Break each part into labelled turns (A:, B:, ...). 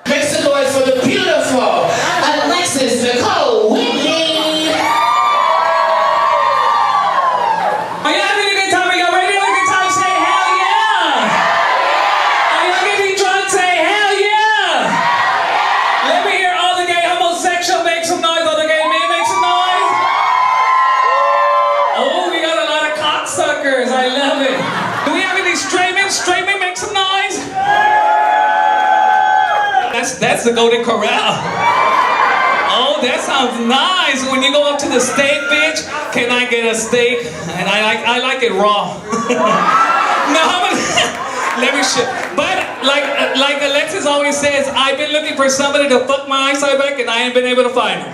A: Make some noise for the beautiful Alexis Nicole Whitney.
B: Are y'all having a good time? Are y'all ready to have a good time? Say hell yeah! Are y'all getting drunk? Say hell yeah! Let me hear all the gay homosexual make some noise. All the gay men make some noise. Oh, we got a lot of cocksuckers. I love it. Do we have any straight men? Straight men make some noise. That's the Golden Corral. Oh, that sounds nice. When you go up to the steak, bitch, can I get a steak? And I like it raw. No, let me show. But like Alexis always says, I've been looking for somebody to fuck my eyesight back, and I ain't been able to find him.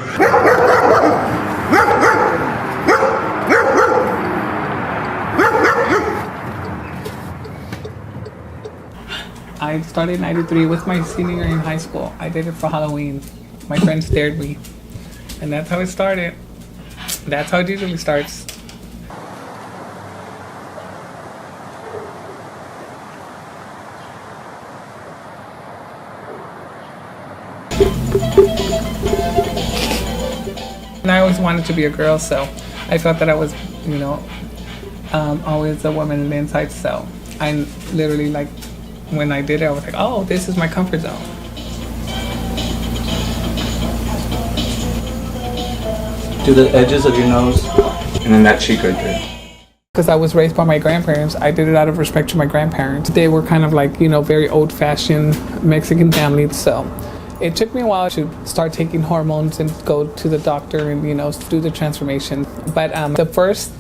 B: I started in '93 with my senior year in high school. I did it for Halloween. My friends dared me. And that's how it started. That's how it usually starts. And I always wanted to be a girl, so I felt that I was, always a woman in the inside. So I literally, like, when I did it, I was like, oh, this is my comfort zone.
C: To the edges of your nose, and then that cheek right there.
B: Because I was raised by my grandparents, I did it out of respect to my grandparents. They were kind of like, very old-fashioned Mexican family, so it took me a while to start taking hormones and go to the doctor and, do the transformation. But the first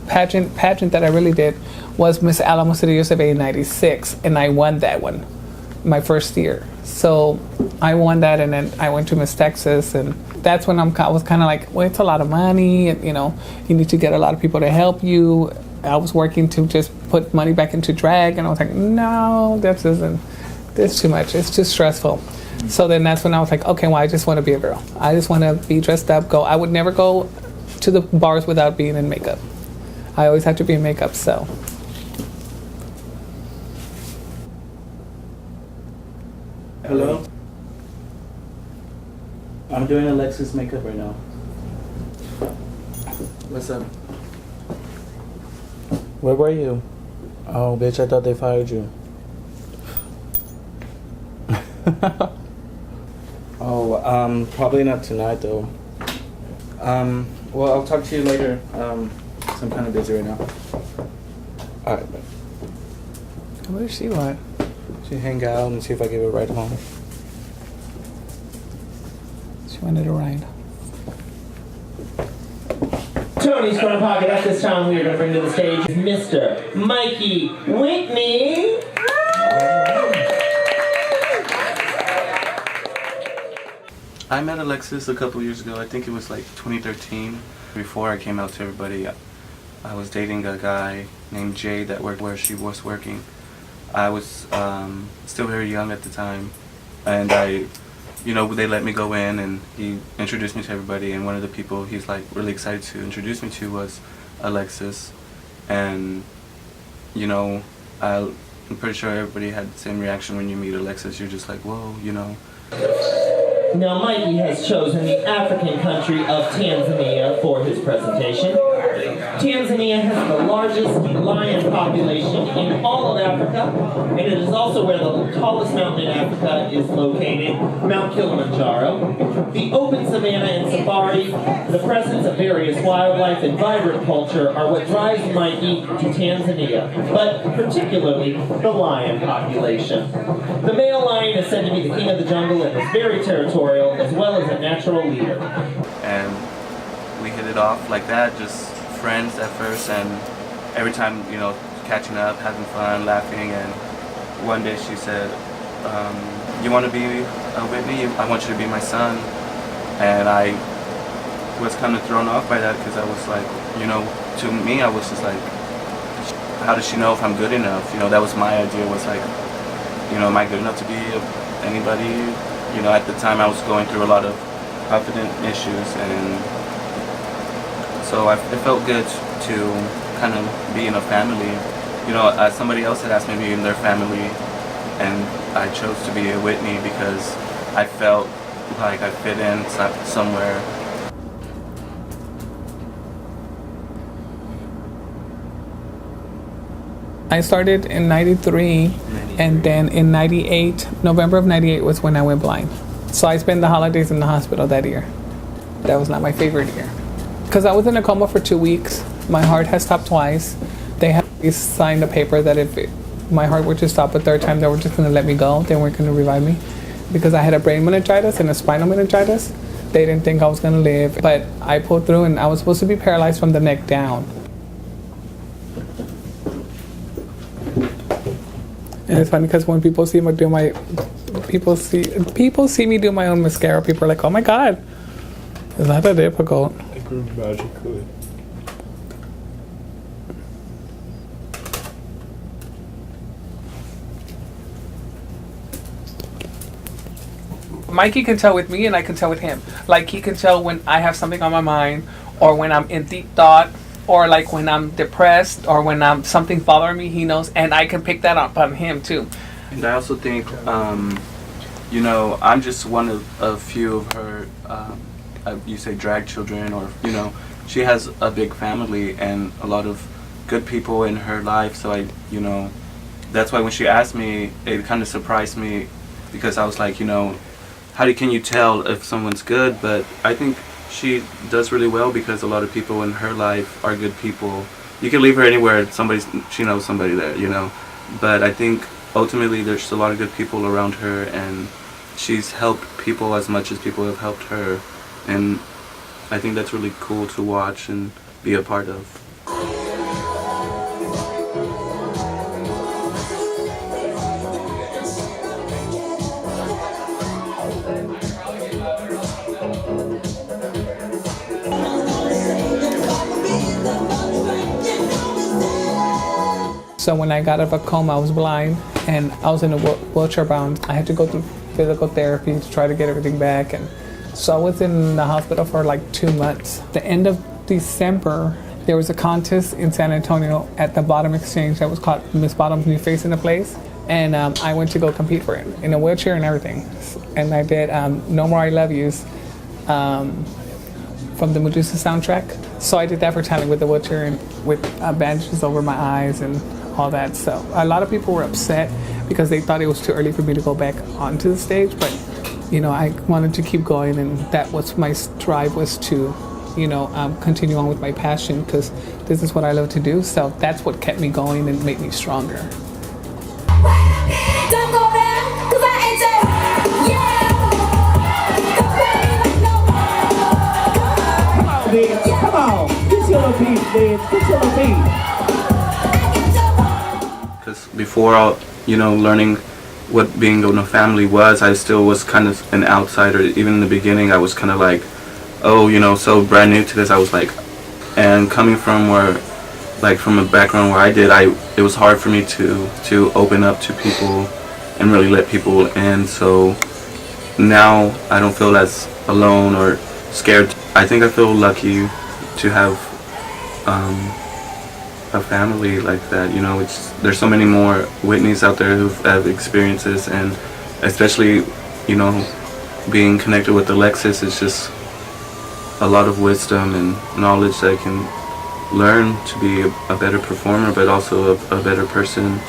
B: pageant that I really did was Miss Alamo City USA in '96, and I won that one my first year. So I won that, and then I went to Miss Texas, and that's when I was kind of like, well, it's a lot of money, and you need to get a lot of people to help you. I was working to just put money back into drag, and I was like, no, this too much. It's too stressful. So then that's when I was like, okay, well, I just want to be a girl. I just want to be dressed up, go. I would never go to the bars without being in makeup. I always have to be in makeup, so.
C: Hello? I'm doing Alexis makeup right now. What's up? Where were you? Oh, bitch, I thought they fired you. Oh, probably not tonight, though. Well, I'll talk to you later. So I'm kind of busy right now. Alright, bye.
B: What does she want?
C: She hang out and see if I give her a ride home.
B: She wanted a ride.
A: Tony's Corner Pocket. At this time, we are going to bring to the stage Mr. Mikey Whitney.
C: I met Alexis a couple years ago. I think it was like 2013. Before I came out to everybody, I was dating a guy named Jay that worked where she was working. I was still very young at the time, and they let me go in, and he introduced me to everybody, and one of the people he's like really excited to introduce me to was Alexis. And I'm pretty sure everybody had the same reaction when you meet Alexis. You're just like, whoa,
A: Now, Mikey has chosen the African country of Tanzania for his presentation. Tanzania has the largest lion population in all of Africa, and it is also where the tallest mountain in Africa is located, Mount Kilimanjaro. The open savanna and safari, the presence of various wildlife and vibrant culture are what drives Mikey to Tanzania, but particularly the lion population. The male lion is said to be the king of the jungle and is very territorial, as well as a natural leader.
C: And we hit it off like that, just friends at first, and every time, catching up, having fun, laughing. And one day she said, you want to be Whitney? I want you to be my son. And I was kind of thrown off by that, because I was like, to me, I was just like, how does she know if I'm good enough? That was my idea, was like, am I good enough to be anybody? At the time I was going through a lot of confidence issues, and so it felt good to kind of be in a family. You know, somebody else had asked me to be in their family, and I chose to be a Whitney because I felt like I fit in somewhere.
B: I started in 93, and then in 98, November of 98 was when I went blind. So I spent the holidays in the hospital that year. That was not my favorite year. Because I was in a coma for 2 weeks. My heart has stopped twice. They had signed a paper that if my heart were to stop a third time, they were just going to let me go. They weren't going to revive me. Because I had a brain meningitis and a spinal meningitis. They didn't think I was going to live. But I pulled through, and I was supposed to be paralyzed from the neck down. And it's funny because when people see me do my, people see me do my own mascara, people are like, "Oh my God, is that that difficult?"
D: It grew magically.
B: Mikey can tell with me, and I can tell with him. Like, he can tell when I have something on my mind, or when I'm in deep thought, or like when I'm depressed, or when I'm something bothering me. He knows, and I can pick that up on him too.
C: And I also think, you know, I'm just one of a few of her, you say drag children, or, you know, she has a big family and a lot of good people in her life. So you know, that's why when she asked me, it kind of surprised me, because I was like, you know, can you tell if someone's good? But I think she does really well, because a lot of people in her life are good people. You can leave her anywhere, she knows somebody there, you know. But I think ultimately there's a lot of good people around her, and she's helped people as much as people have helped her. And I think that's really cool to watch and be a part of.
B: So when I got out of a coma, I was blind, and I was in a wheelchair bound. I had to go through physical therapy to try to get everything back. And so I was in the hospital for like 2 months. The end of December, there was a contest in San Antonio at the Bottom Exchange that was called Miss Bottom's New Face in the Place. And I went to go compete for it in a wheelchair and everything. And I did No More I Love Yous from the Medusa soundtrack. So I did that for talent with the wheelchair and with bandages over my eyes and all that. So a lot of people were upset because they thought it was too early for me to go back onto the stage. But, you know, I wanted to keep going, and that was my drive, was to, you know, continue on with my passion, because this is what I love to do. So that's what kept me going and made me stronger.
E: Don't go there, 'cause I ain't there. Yeah.
A: Come on, get your little piece, bitch. Get your little piece.
C: Because before, you know, learning what being in a family was, I still was kind of an outsider. Even in the beginning, I was kind of like, oh, you know, so brand new to this. I was like, and coming from from a background where I did, it was hard for me to open up to people and really let people in. So now I don't feel as alone or scared. I think I feel lucky to have a family like that. You know, there's so many more Whitneys out there who have experiences, and especially, you know, being connected with Alexis is just a lot of wisdom and knowledge that I can learn to be a better performer, but also a better person.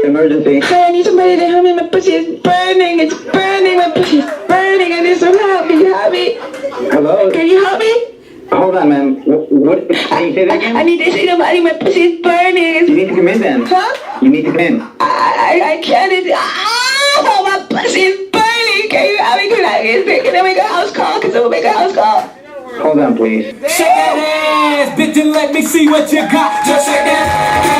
F: Emergency. I need somebody to help me. My pussy is burning. It's burning. My pussy is burning. I need some help. Can you help me?
G: Hello?
F: Can you help me?
G: Hold on, ma'am. What? Can you say that again?
F: I need to see somebody. My pussy is burning.
G: You need to come in then.
F: Huh?
G: You need to come in.
F: I can't. Oh, my pussy is burning. Can you help me? Can I make a house call? Can someone make a house call?
G: Hold on, please.
H: Shake that ass, bitch, and let me see what you got. Just shake that ass.